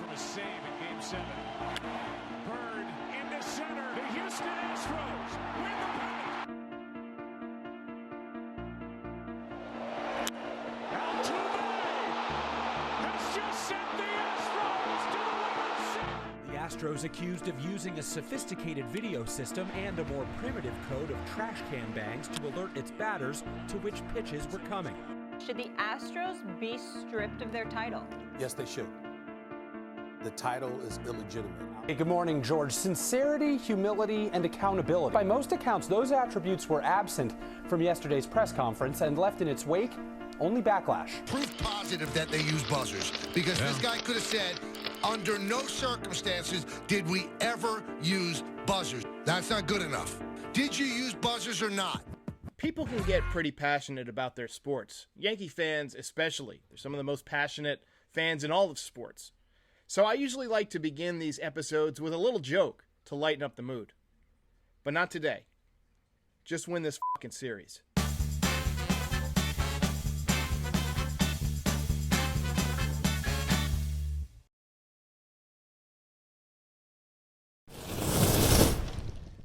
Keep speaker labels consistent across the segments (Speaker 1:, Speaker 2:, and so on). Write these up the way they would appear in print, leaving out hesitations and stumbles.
Speaker 1: from a save in Game 7. Bird into center. The Houston Astros win the pennant. Altuve has just sent the Astros to the winner's series.
Speaker 2: The Astros accused of using a sophisticated video system and a more primitive code of trash can bangs to alert its batters to which pitches were coming.
Speaker 3: Should the Astros be stripped of their title?
Speaker 4: Yes, they should. The title is illegitimate.
Speaker 5: Hey, good morning, George. Sincerity, humility, and accountability. By most accounts, those attributes were absent from yesterday's press conference and left in its wake only backlash.
Speaker 6: Proof positive that they use buzzers, because this guy could have said, under no circumstances did we ever use buzzers. That's not good enough. Did you use buzzers or not?
Speaker 7: People can get pretty passionate about their sports. Yankee fans especially. They're some of the most passionate fans in all of sports. So I usually like to begin these episodes with a little joke to lighten up the mood. But not today. Just win this fucking series.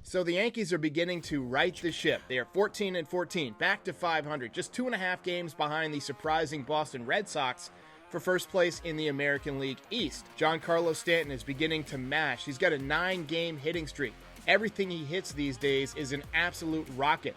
Speaker 7: So the Yankees are beginning to right the ship. They are 14-14, back to 500, just 2.5 games behind the surprising Boston Red Sox for first place in the American League East. Giancarlo Stanton is beginning to mash. He's got a 9-game hitting streak. Everything he hits these days is an absolute rocket.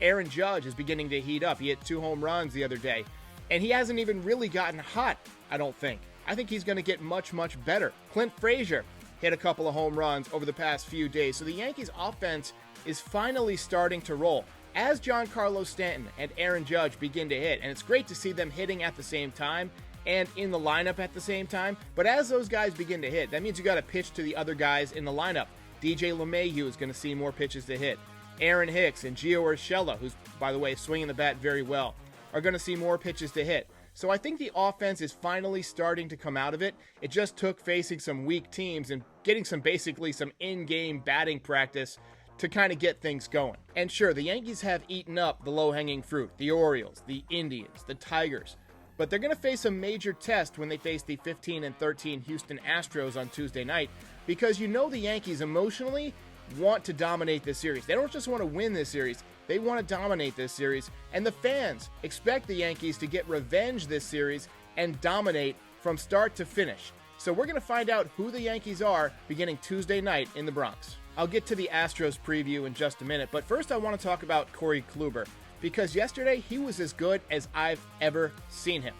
Speaker 7: Aaron Judge is beginning to heat up. He hit 2 home runs the other day, and he hasn't even really gotten hot, I don't think. I think he's going to get much, much better. Clint Frazier hit a couple of home runs over the past few days. So the Yankees offense is finally starting to roll as Giancarlo Stanton and Aaron Judge begin to hit. And it's great to see them hitting at the same time and in the lineup at the same time. But as those guys begin to hit, that means you got to pitch to the other guys in the lineup. DJ LeMahieu is going to see more pitches to hit. Aaron Hicks and Gio Urshela, who's, by the way, swinging the bat very well, are going to see more pitches to hit. So I think the offense is finally starting to come out of it. It just took facing some weak teams and getting basically some in-game batting practice to kind of get things going. And sure, the Yankees have eaten up the low-hanging fruit, the Orioles, the Indians, the Tigers. But they're going to face a major test when they face the 15-13 Houston Astros on Tuesday night, because you know the Yankees emotionally want to dominate this series. They don't just want to win this series. They want to dominate this series, and the fans expect the Yankees to get revenge this series and dominate from start to finish. So we're going to find out who the Yankees are beginning Tuesday night in the Bronx. I'll get to the Astros preview in just a minute, but first I want to talk about Corey Kluber, because yesterday he was as good as I've ever seen him.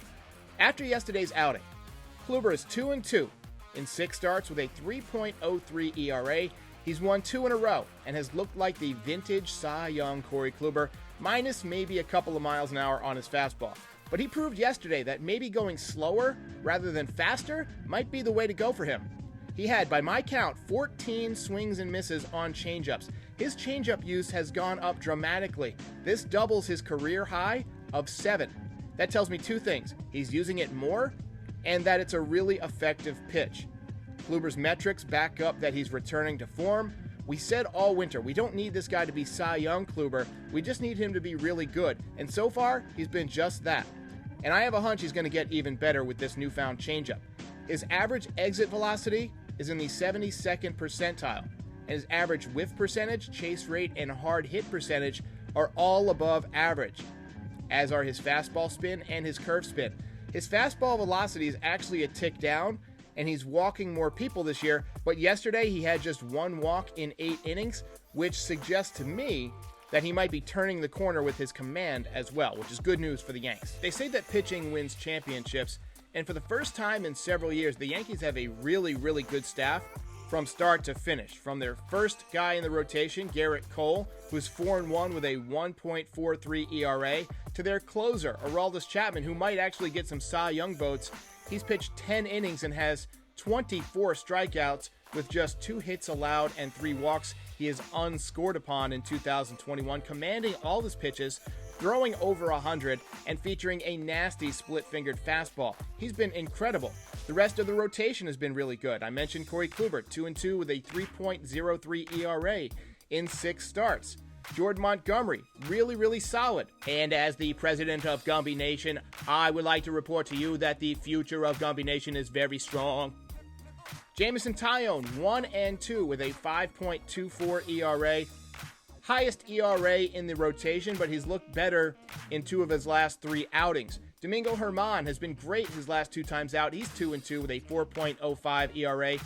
Speaker 7: After yesterday's outing, Kluber is 2-2 in 6 starts with a 3.03 ERA. He's won 2 in a row and has looked like the vintage Cy Young Corey Kluber, minus maybe a couple of miles an hour on his fastball. But he proved yesterday that maybe going slower rather than faster might be the way to go for him. He had, by my count, 14 swings and misses on changeups. His changeup use has gone up dramatically. This doubles his career high of 7. That tells me 2 things. He's using it more, and that it's a really effective pitch. Kluber's metrics back up that he's returning to form. We said all winter, we don't need this guy to be Cy Young Kluber. We just need him to be really good. And so far, he's been just that. And I have a hunch he's going to get even better with this newfound changeup. His average exit velocity is in the 72nd percentile. And his average whiff percentage, chase rate, and hard hit percentage are all above average, as are his fastball spin and his curve spin. His fastball velocity is actually a tick down, and he's walking more people this year, but yesterday he had just 1 walk in 8 innings, which suggests to me that he might be turning the corner with his command as well, which is good news for the Yanks. They say that pitching wins championships, and for the first time in several years, the Yankees have a really, really good staff from start to finish. From their first guy in the rotation, Garrett Cole, who's 4-1 with a 1.43 ERA, to their closer, Aroldis Chapman, who might actually get some Cy Young votes. He's pitched 10 innings and has 24 strikeouts with just 2 hits allowed and 3 walks. He is unscored upon in 2021, commanding all his pitches, throwing over 100, and featuring a nasty split-fingered fastball. He's been incredible. The rest of the rotation has been really good. I mentioned Corey Kluber, 2-2 with a 3.03 ERA in 6 starts. Jordan Montgomery, really, really solid. And as the president of Gumby Nation, I would like to report to you that the future of Gumby Nation is very strong. Jamison Tyone, 1-2 with a 5.24 ERA. Highest ERA in the rotation, but he's looked better in 2 of his last 3 outings. Domingo Germán has been great his last 2 times out. He's 2-2 with a 4.05 ERA.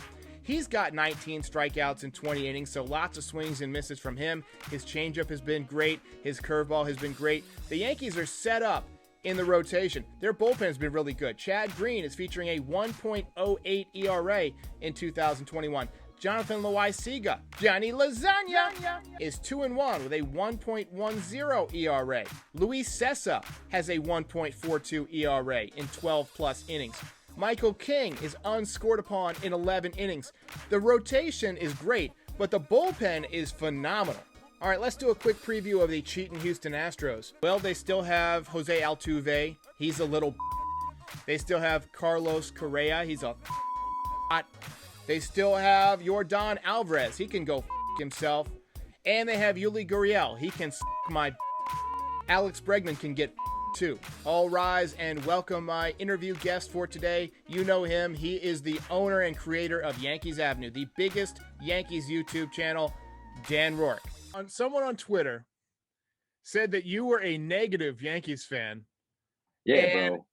Speaker 7: He's got 19 strikeouts in 20 innings, so lots of swings and misses from him. His changeup has been great. His curveball has been great. The Yankees are set up in the rotation. Their bullpen has been really good. Chad Green is featuring a 1.08 ERA in 2021. Jonathan Loaisiga, Johnny Lasagna, is 2-1 with a 1.10 ERA. Luis Cessa has a 1.42 ERA in 12-plus innings. Michael King is unscored upon in 11 innings. The rotation is great, but the bullpen is phenomenal. All right, let's do a quick preview of the cheating Houston Astros. Well, they still have Jose Altuve. He's a little. They still have Carlos Correa. He's a hot. They still have Yordan Alvarez. He can go himself. And they have Yuli Gurriel. He can my. Alex Bregman can get too. All rise and welcome my interview guest for today. You know him. He is the owner and creator of Yankees Avenue, the biggest Yankees YouTube channel, Dan Rourke. Someone on Twitter said that you were a negative Yankees fan.
Speaker 8: Yeah, bro.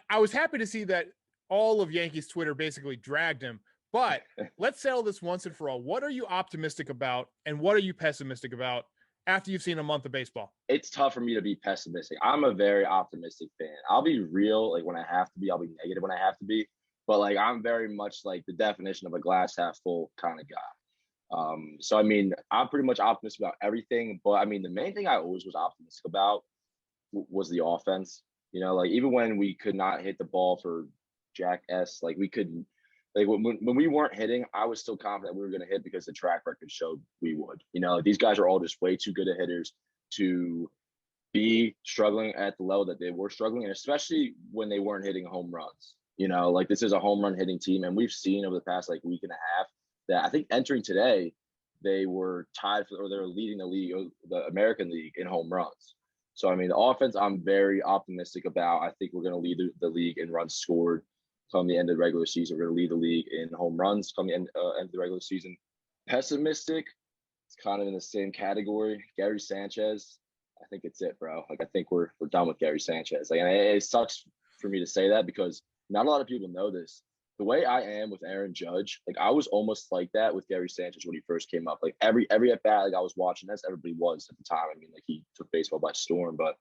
Speaker 7: I was happy to see that all of Yankees Twitter basically dragged him. But let's settle this once and for all. What are you optimistic about and what are you pessimistic about after you've seen a month of baseball?
Speaker 8: It's tough for me to be pessimistic. I'm a very optimistic fan. I'll be real, like when I have to be. I'll be negative when I have to be. But like I'm very much like the definition of a glass half full kind of guy. So I mean, I'm pretty much optimistic about everything. But I mean, the main thing I always was optimistic about was the offense. You know, like even when we could not hit the ball for Jack S, like we couldn't. Like when we weren't hitting, I was still confident we were going to hit because the track record showed we would. You know, these guys are all just way too good at hitters to be struggling at the level that they were struggling, and especially when they weren't hitting home runs. You know, like this is a home run hitting team, and we've seen over the past like week and a half that I think entering today, they were tied for, or they were leading the league, the American League in home runs. So I mean, the offense I'm very optimistic about. I think we're going to lead the league in runs scored. Come the end of the regular season, we're going to lead the league in home runs. Come the end of the regular season, pessimistic. It's kind of in the same category. Gary Sanchez, I think it's it, bro. Like I think we're done with Gary Sanchez. Like, and it sucks for me to say that because not a lot of people know this. The way I am with Aaron Judge, like I was almost like that with Gary Sanchez when he first came up. Like every at bat, like I was watching this, everybody was at the time. I mean, like he took baseball by storm, but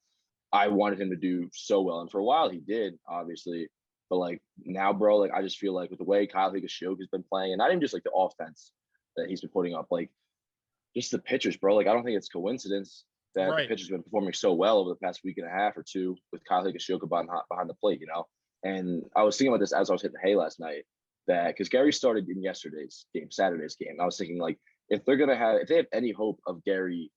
Speaker 8: I wanted him to do so well, and for a while he did, obviously. But like now, bro, like I just feel like with the way Kyle Higashioka has been playing, and not even just like the offense that he's been putting up, like just the pitchers, bro. Like I don't think it's coincidence that the pitcher's been performing so well over the past week and a half or two with Kyle Higashioka behind the plate, you know. And I was thinking about this as I was hitting the hay last night, that because Gary started in yesterday's game, Saturday's game. I was thinking like if they have any hope of Gary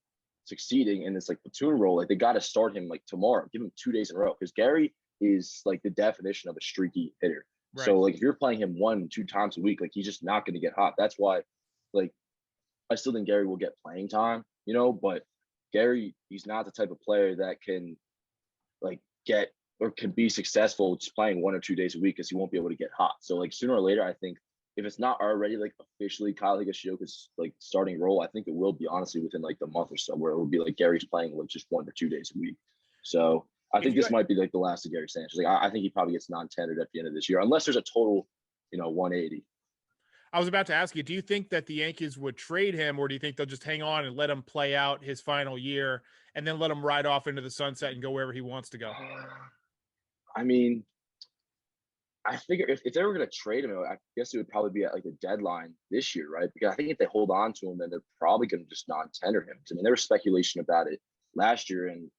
Speaker 8: succeeding in this like platoon role, like they got to start him like tomorrow, give him 2 days in a row, because Gary is like the definition of a streaky hitter. Right. So like if you're playing him 1-2 times a week, like he's just not going to get hot. That's why like I still think Gary will get playing time, you know, but Gary, he's not the type of player that can like get or can be successful just playing 1 or 2 days a week because he won't be able to get hot. So like sooner or later, I think if it's not already like officially Kyle Higashioka's like starting role, I think it will be honestly within like the month or so, where it will be like Gary's playing like just 1 or 2 days a week. So I think this might be like the last of Gary Sanchez. Like I think he probably gets non-tendered at the end of this year, unless there's a total, 180.
Speaker 7: I was about to ask you, do you think that the Yankees would trade him, or do you think they'll just hang on and let him play out his final year and then let him ride off into the sunset and go wherever he wants to go?
Speaker 8: I mean, I figure if they were going to trade him, I guess it would probably be at like the deadline this year, right? Because I think if they hold on to him, then they're probably going to just non-tender him. I mean, there was speculation about it last year, and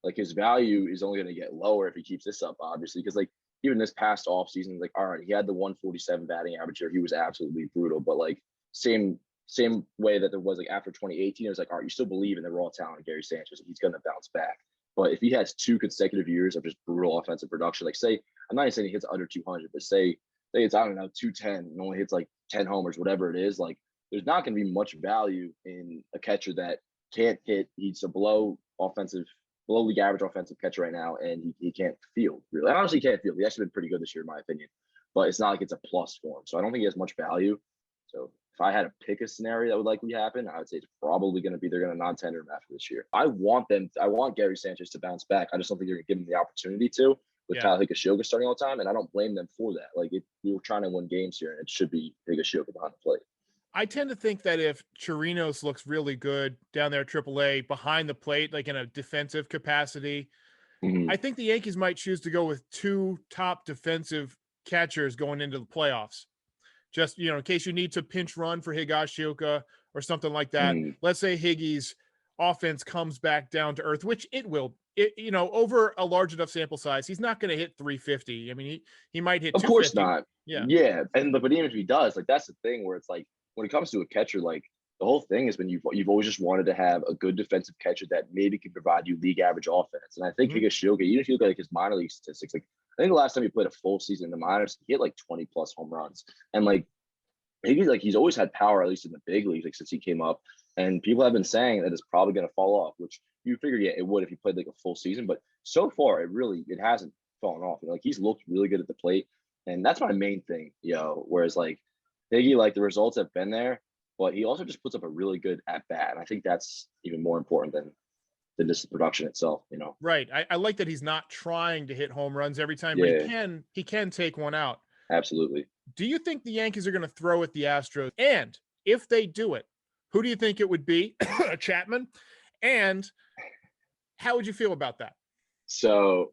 Speaker 8: like his value is only going to get lower if he keeps this up, obviously, because like even this past offseason, like, all right, he had the 147 batting average here. He was absolutely brutal, but like same way that there was like after 2018, it was like, all right, you still believe in the raw talent of Gary Sanchez, and he's going to bounce back. But if he has 2 consecutive years of just brutal offensive production, like say, I'm not even saying he hits under 200, but say it's, I don't know, 210 and only hits like 10 homers, whatever it is, like there's not going to be much value in a catcher that can't hit. He's a below league average offensive catcher right now, and he can't field, really. Honestly, he can't field. He's actually been pretty good this year, in my opinion. but it's not like it's a plus for him. So I don't think he has much value. So if I had to pick a scenario that would likely happen, I would say it's probably going to be they're going to non-tender him after this year. I want Gary Sanchez to bounce back. I just don't think they're going to give him the opportunity to with Kyle Higashioka starting all the time, and I don't blame them for that. Like, we were trying to win games here, and it should be Higashioka behind the plate.
Speaker 7: I tend to think that if Chirinos looks really good down there at AAA behind the plate, like in a defensive capacity, I think the Yankees might choose to go with 2 top defensive catchers going into the playoffs. Just, in case you need to pinch run for Higashioka or something like that. Let's say Higgy's offense comes back down to earth, which it will. Over a large enough sample size, he's not going to hit 350. I mean, he might hit 250. Of course not.
Speaker 8: Yeah. But even if he does, like, that's the thing where it's like, when it comes to a catcher, like, the whole thing is when you've always just wanted to have a good defensive catcher that maybe can provide you league average offense. And I think Higashioka, even if you look at like his minor league statistics, like, I think the last time he played a full season in the minors, he hit like 20 plus home runs. And like, Higgy's like, he's always had power, at least in the big leagues, like, since he came up. And people have been saying that it's probably going to fall off, which you figure, yeah, it would if he played like a full season. But so far, it hasn't fallen off. Like, he's looked really good at the plate. And that's my main thing, whereas like Higgy, like, the results have been there, but he also just puts up a really good at bat. And I think that's even more important than just the production itself,
Speaker 7: Right. I like that he's not trying to hit home runs every time, but he can take one out.
Speaker 8: Absolutely.
Speaker 7: Do you think the Yankees are going to throw at the Astros? And if they do it, who do you think it would be? Chapman? And how would you feel about that?
Speaker 8: So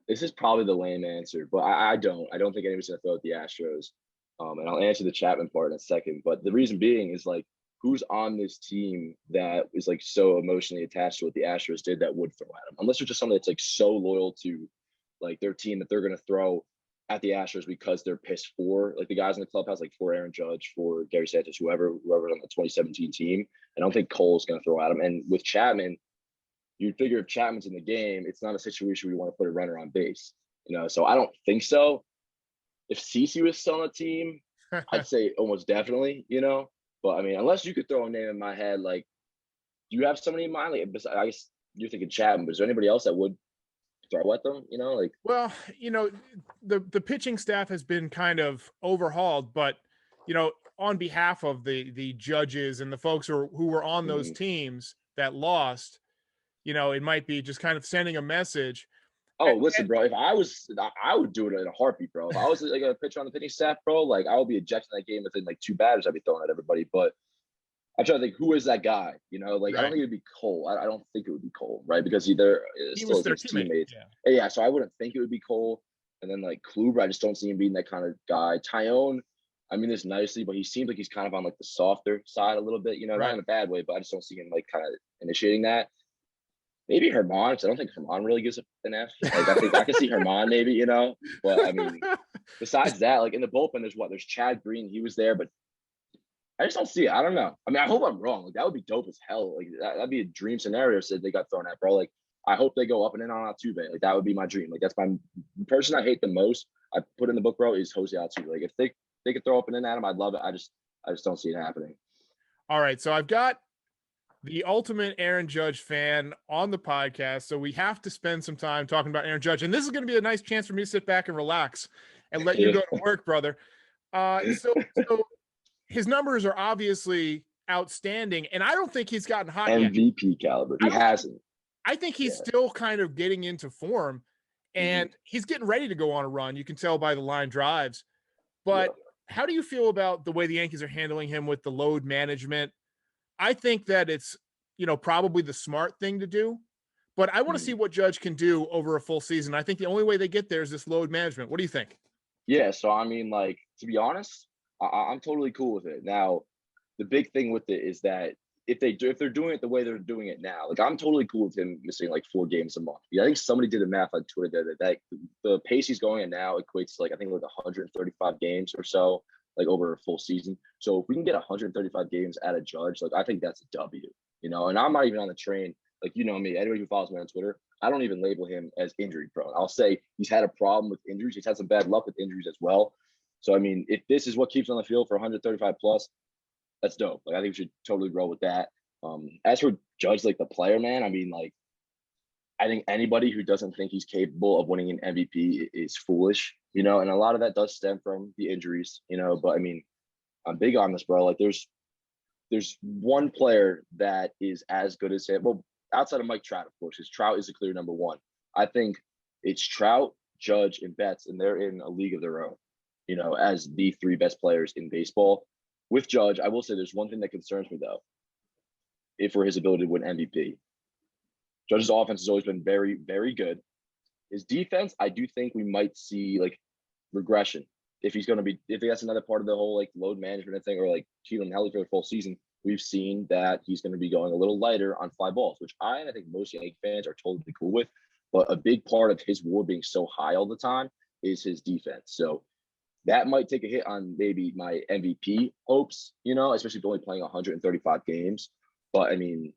Speaker 8: this is probably the lame answer, but I don't think anybody's going to throw at the Astros. And I'll answer the Chapman part in a second. But the reason being is, like, who's on this team that is like so emotionally attached to what the Astros did that would throw at them? Unless they're just somebody that's like so loyal to like their team that they're going to throw at the Astros because they're pissed for like the guys in the clubhouse, like for Aaron Judge, for Gary Sanchez, whoever's on the 2017 team. I don't think Cole's going to throw at him. And with Chapman, you'd figure if Chapman's in the game, it's not a situation where you want to put a runner on base, so I don't think so. If CeCe was still on the team, I'd say almost definitely, But I mean, unless you could throw a name in my head, like, do you have somebody in mind? Like, I guess you're thinking Chapman, but is there anybody else that would throw at them? Like,
Speaker 7: well, the pitching staff has been kind of overhauled, but on behalf of the judges and the folks who were on those teams that lost, it might be just kind of sending a message.
Speaker 8: Oh, listen, bro, if I would do it in a heartbeat, bro. If I was like a pitcher on the pitching staff, bro, like, I would be ejecting that game within like 2 batters. I'd be throwing at everybody. But I'm trying to think, who is that guy? Like, I don't think it'd be Cole. I don't think it would be Cole, right? Because he was their teammate. Yeah, so I wouldn't think it would be Cole. And then like Kluber, I just don't see him being that kind of guy. Tyone, I mean this nicely, but he seems like he's kind of on like the softer side a little bit, not in a bad way, but I just don't see him like kind of initiating that. Maybe Herman, because I don't think Herman really gives an F. Like, I think I can see Herman maybe, But I mean, besides that, like in the bullpen, there's Chad Green. He was there, but I just don't see it. I don't know. I mean, I hope I'm wrong. Like, that would be dope as hell. Like, that'd be a dream scenario if they got thrown at, bro. Like, I hope they go up and in on Altuve. Like, that would be my dream. Like, that's my person I hate the most. I put in the book, bro, is Jose Altuve. Like, if they could throw up and in at him, I'd love it. I just don't see it happening.
Speaker 7: All right, so I've got the ultimate Aaron Judge fan on the podcast, so we have to spend some time talking about Aaron Judge, and this is going to be a nice chance for me to sit back and relax and let you go to work, brother. So his numbers are obviously outstanding, and I don't think he's gotten hot yet.
Speaker 8: MVP caliber. He hasn't.
Speaker 7: I think he's still kind of getting into form, and he's getting ready to go on a run. You can tell by the line drives. But how do you feel about the way the Yankees are handling him with the load management? I think that it's, probably the smart thing to do, but I want to see what Judge can do over a full season. I think the only way they get there is this load management. What do you think?
Speaker 8: Yeah. So, I mean, like, to be honest, I'm totally cool with it. Now, the big thing with it is that if they're doing it the way they're doing it now, like, I'm totally cool with him missing like 4 games a month. I think somebody did the math on Twitter that the pace he's going at now equates to like, I think like 135 games or so, like over a full season. So if we can get 135 games at a Judge, like, I think that's a W, and I'm not even on the train. Like, me, anybody who follows me on Twitter, I don't even label him as injury prone. I'll say he's had a problem with injuries. He's had some bad luck with injuries as well. So, I mean, if this is what keeps him on the field for 135 plus, that's dope. Like, I think we should totally roll with that. As for Judge, like the player, man, I mean, like, I think anybody who doesn't think he's capable of winning an MVP is foolish. you know, and a lot of that does stem from the injuries, you know, but I mean, I'm big on this, bro. Like there's one player that is as good as him. Well, outside of Mike Trout, of course, because Trout is a clear number one. I think it's Trout, Judge, and Betts, and they're in a league of their own, you know, as the three best players in baseball. With Judge, I will say there's one thing that concerns me though, for his ability to win MVP. Judge's offense has always been very, very good. His defense, I do think we might see like regression if that's another part of the whole like load management thing, or like keep him healthy for the full season. We've seen that he's going to be going a little lighter on fly balls, which I think most Yankee fans are totally cool with. But a big part of his WAR being so high all the time is his defense. So that might take a hit on maybe my MVP hopes, you know, especially if only playing 135 games. But I mean,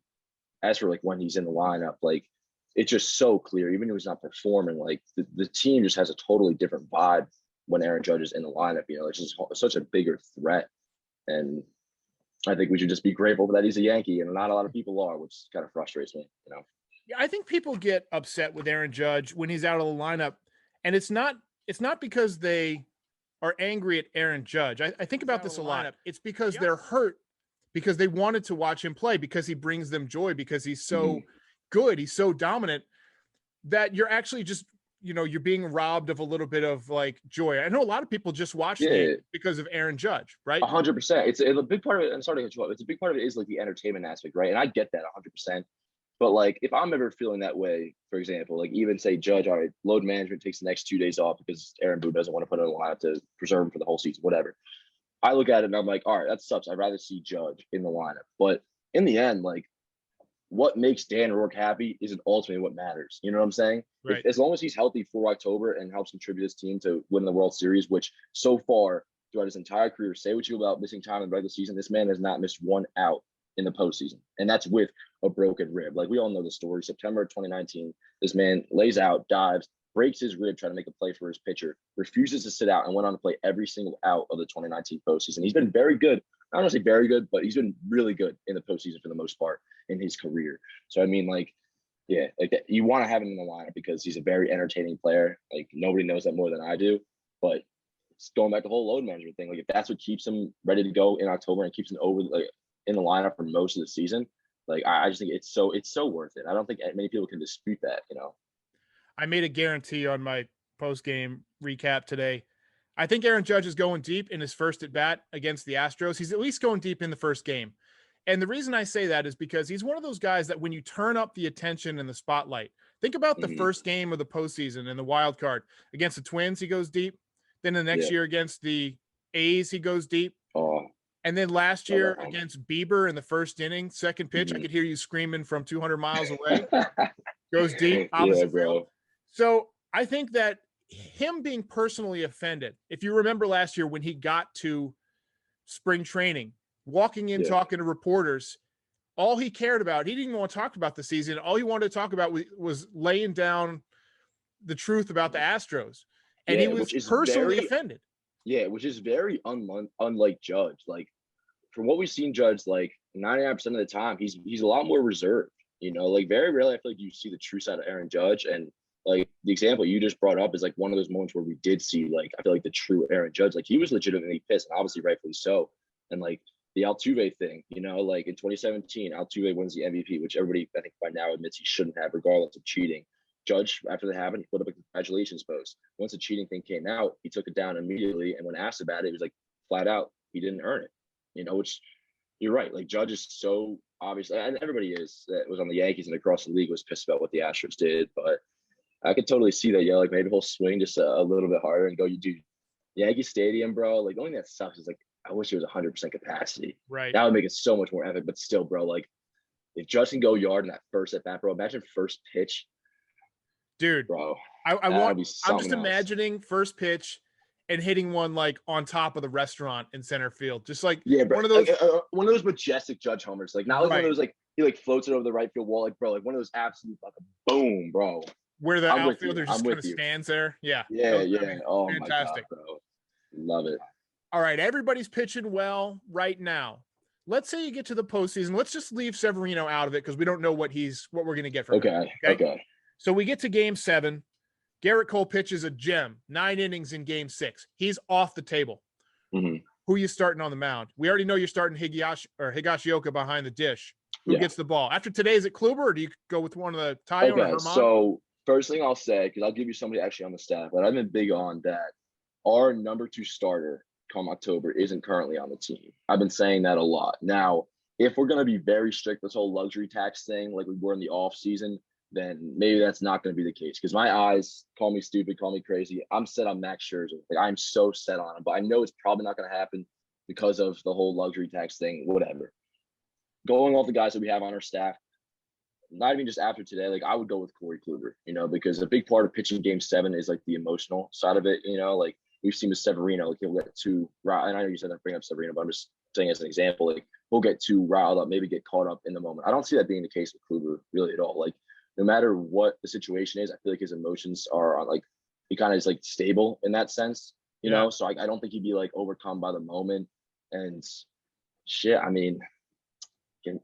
Speaker 8: as for like when he's in the lineup, like it's just so clear, even if he's not performing, like the team just has a totally different vibe when Aaron Judge is in the lineup. You know, it's just such a bigger threat. And I think we should just be grateful that he's a Yankee, and not a lot of people are, which kind of frustrates me, you know.
Speaker 7: Yeah, I think people get upset with Aaron Judge when he's out of the lineup, and it's not because they are angry at Aaron Judge. I think about this a lot. It's because they're hurt, because they wanted to watch him play, because he brings them joy, because he's so good, he's so dominant, that you're actually just, you know, you're being robbed of a little bit of like joy. I know a lot of people just watch it because of Aaron Judge, right?
Speaker 8: 100%. It's a big part of it. I'm sorry to cut you off. It's a big part of it is like the entertainment aspect, right? And I get that 100%. But like, if I'm ever feeling that way, for example, like even say Judge, all right, load management takes the next 2 days off because Aaron Boone doesn't want to put it in a lineup to preserve him for the whole season, whatever. I look at it and I'm like, all right, that sucks. I'd rather see Judge in the lineup. But in the end, like, what makes Dan Rourke happy isn't ultimately what matters. You know what I'm saying?
Speaker 7: Right.
Speaker 8: As long as he's healthy for October and helps contribute his team to win the World Series, which so far throughout his entire career, say what you about missing time in the regular season, this man has not missed one out in the postseason. And that's with a broken rib. Like we all know the story. September 2019, this man lays out, dives, breaks his rib trying to make a play for his pitcher, refuses to sit out, and went on to play every single out of the 2019 postseason. He's been very good. I don't want to say very good, but he's been really good in the postseason for the most part in his career. So, I mean, like, yeah, like you want to have him in the lineup because he's a very entertaining player. Like nobody knows that more than I do, but it's going back to the whole load management thing. Like if that's what keeps him ready to go in October and keeps him over like in the lineup for most of the season, like I just think it's so worth it. I don't think many people can dispute that, you know.
Speaker 7: I made a guarantee on my post-game recap today. I think Aaron Judge is going deep in his first at-bat against the Astros. He's at least going deep in the first game. And the reason I say that is because he's one of those guys that when you turn up the attention and the spotlight, think about the first game of the postseason and the wild card. Against the Twins, he goes deep. Then the next year against the A's, he goes deep.
Speaker 8: Oh.
Speaker 7: And then last year against Bieber in the first inning, second pitch, I could hear you screaming from 200 miles away. Goes deep, opposite field. So I think that him being personally offended, if you remember last year when he got to spring training, walking in, talking to reporters, all he cared about, he didn't even want to talk about the season. All he wanted to talk about was laying down the truth about the Astros. And he was personally offended.
Speaker 8: Yeah, which is very unlike Judge. Like, from what we've seen Judge, like 99% of the time, he's a lot more reserved. You know, like very rarely I feel like you see the true side of Aaron Judge. And like the example you just brought up is like one of those moments where we did see like I feel like the true Aaron Judge. Like he was legitimately pissed, and obviously rightfully so. And like the Altuve thing, you know, like in 2017, Altuve wins the MVP, which everybody I think by now admits he shouldn't have, regardless of cheating. Judge, after that happened, he put up a congratulations post. Once the cheating thing came out, he took it down immediately. And when asked about it, he was like flat out, he didn't earn it. You know, which you're right. Like Judge is so obviously, and everybody is that was on the Yankees and across the league was pissed about what the Astros did. But I could totally see that. Yeah, like maybe he'll swing just a little bit harder and go, you do Yankee Stadium, bro. Like the only thing that sucks is like I wish it was 100% capacity.
Speaker 7: Right.
Speaker 8: That would make it so much more epic. But still, bro, like if Judge can go yard in that first at bat, bro, imagine first pitch.
Speaker 7: Dude,
Speaker 8: bro,
Speaker 7: I'm just imagining first pitch and hitting one like on top of the restaurant in center field, just like
Speaker 8: bro,
Speaker 7: one of those
Speaker 8: one of those majestic Judge homers, like not like one of those like he like floats it over the right field wall, like bro, like one of those absolute fucking boom, bro.
Speaker 7: Where the outfielder just kind of stands there. Yeah.
Speaker 8: Oh
Speaker 7: fantastic.
Speaker 8: My God, bro. Love it.
Speaker 7: All right, everybody's pitching well right now. Let's say you get to the postseason. Let's just leave Severino out of it because we don't know what we're gonna get from him.
Speaker 8: Okay.
Speaker 7: So we get to game 7. Garrett Cole pitches a gem, 9 innings in game 6. He's off the table.
Speaker 8: Mm-hmm.
Speaker 7: Who are you starting on the mound? We already know you're starting Higashioka behind the dish. Who gets the ball? After today, is it Kluber, or do you go with one of the Tyone or Herman?
Speaker 8: So first thing I'll say, because I'll give you somebody actually on the staff, but I've been big on that our number 2 starter come October isn't currently on the team. I've been saying that a lot. Now, if we're going to be very strict, this whole luxury tax thing, like we were in the off season, then maybe that's not going to be the case. Because my eyes, call me stupid, call me crazy, I'm set on Max Scherzer. Like, I'm so set on him, but I know it's probably not going to happen because of the whole luxury tax thing, whatever. Going off the guys that we have on our staff, not even just after today, like I would go with Corey Kluber, because a big part of pitching game 7 is like the emotional side of it, like we've seen with Severino, like he'll get too riled. And I know you said that bring up Severino, but I'm just saying as an example, like he'll get too riled up, maybe get caught up in the moment. I don't see that being the case with Kluber really at all. Like no matter what the situation is, I feel like his emotions are on, like he kind of is like stable in that sense, you know? So I don't think he'd be like overcome by the moment and shit. I mean,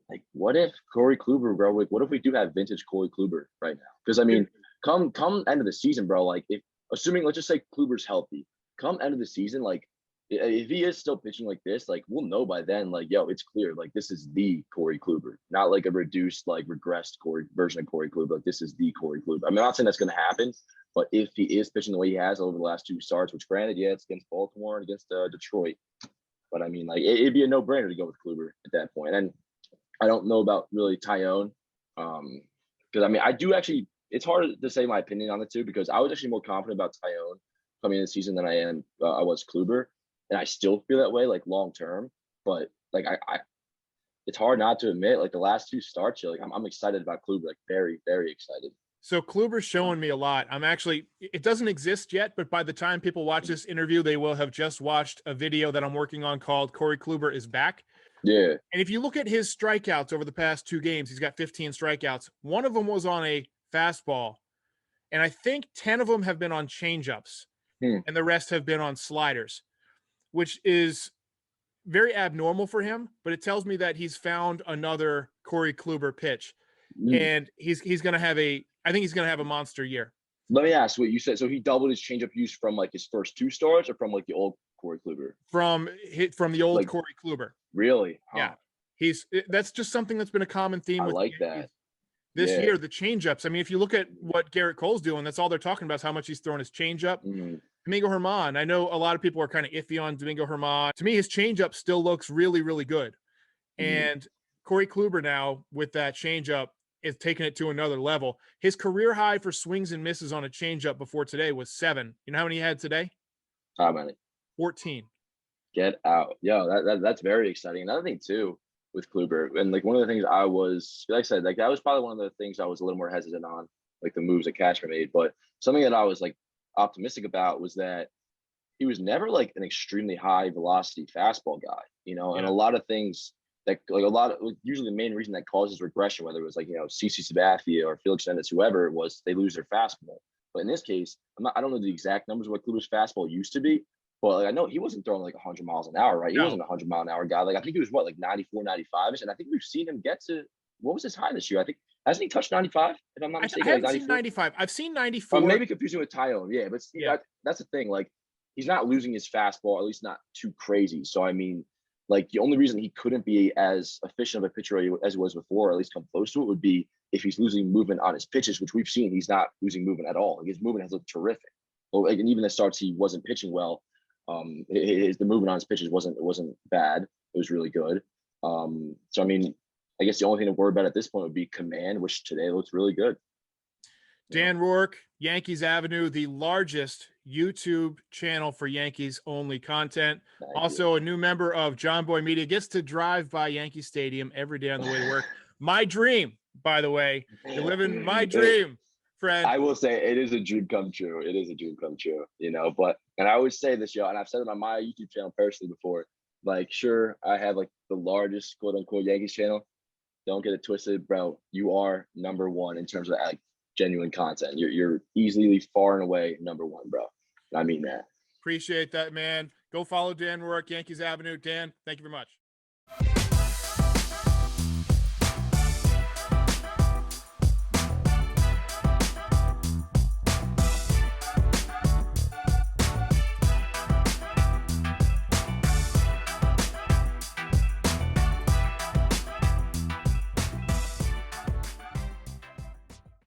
Speaker 8: like what if Corey Kluber, bro? Like, what if we do have vintage Corey Kluber right now? Because I mean, come end of the season, bro. Like, if assuming let's just say Kluber's healthy, come end of the season, like if he is still pitching like this, like we'll know by then, like yo, it's clear, like this is the Corey Kluber, not like a reduced, like regressed version of Corey Kluber. Like this is the Corey Kluber. I mean, I'm not saying that's going to happen, but if he is pitching the way he has over the last 2 starts, which granted, it's against Baltimore and against Detroit, but I mean, like it'd be a no-brainer to go with Kluber at that point. And I don't know about really Tyone, because I mean, I do actually. It's hard to say my opinion on it too, because I was actually more confident about Tyone coming in the season than I was Kluber, and I still feel that way like long term. But like I it's hard not to admit, like the last 2 starts, like I'm excited about Kluber, like very very excited.
Speaker 7: So Kluber's showing me a lot. I'm actually, it doesn't exist yet, but by the time people watch this interview, they will have just watched a video that I'm working on called Corey Kluber is Back.
Speaker 8: Yeah.
Speaker 7: And if you look at his strikeouts over the past 2 games, he's got 15 strikeouts. One of them was on a fastball, and I think 10 of them have been on changeups, and the rest have been on sliders, which is very abnormal for him, but it tells me that he's found another Corey Kluber pitch, and he's going to have I think he's going to have a monster year.
Speaker 8: Let me ask what you said. So he doubled his changeup use from like his first 2 starts, or from like the old Corey Kluber?
Speaker 7: From the old like, Corey Kluber.
Speaker 8: Really?
Speaker 7: Huh. Yeah. That's just something that's been a common theme.
Speaker 8: I
Speaker 7: with
Speaker 8: like that.
Speaker 7: This year, the changeups. I mean, if you look at what Garrett Cole's doing, that's all they're talking about is how much he's throwing his changeup. Domingo Germán. I know a lot of people are kind of iffy on Domingo Germán. To me, his changeup still looks really, really good. And Corey Kluber now with that changeup is taking it to another level. His career high for swings and misses on a changeup before today was 7. You know how many he had today?
Speaker 8: How many?
Speaker 7: 14.
Speaker 8: Get out. Yo, that's very exciting. Another thing too with Kluber, and like one of the things I was, like I said, like that was probably one of the things I was a little more hesitant on, like the moves that Cashman made. But something that I was like optimistic about was that he was never like an extremely high velocity fastball guy, and a lot of things that usually the main reason that causes regression, whether it was like, CC Sabathia or Felix Hernandez, whoever it was, they lose their fastball. But in this case, I don't know the exact numbers of what Kluber's fastball used to be, but like I know he wasn't throwing like 100 miles an hour, right? He wasn't a 100-mile-an-hour guy. Like I think he was like 94, 95ish, and I think we've seen him get to, what was his high this year? I think hasn't he touched 95? If I'm not mistaken,
Speaker 7: I haven't seen 95. I've seen 94.
Speaker 8: Maybe confusing with Tyone, but that's the thing. Like he's not losing his fastball, at least not too crazy. So I mean, like the only reason he couldn't be as efficient of a pitcher as he was before, or at least come close to it, would be if he's losing movement on his pitches, which we've seen he's not losing movement at all. Like his movement has looked terrific. Well, like, and even the starts he wasn't pitching well. The movement on his pitches wasn't bad. It was really good. So I mean, I guess the only thing to worry about at this point would be command, which today looks really good.
Speaker 7: Dan Rourke, Yankees Avenue, the largest YouTube channel for Yankees only content. Also a new member of John Boy Media, gets to drive by Yankee Stadium every day on the way to work. My dream, by the way. You're living my dream, friend.
Speaker 8: I will say it is a dream come true. It is a dream come true, but, and I always say this, and I've said it on my YouTube channel personally before, like, sure, I have like the largest quote unquote Yankees channel. Don't get it twisted, bro. You are number 1 in terms of like genuine content. You're easily far and away number 1, bro. I mean that.
Speaker 7: Appreciate that, man. Go follow Dan Rourke, Yankees Avenue. Dan, thank you very much.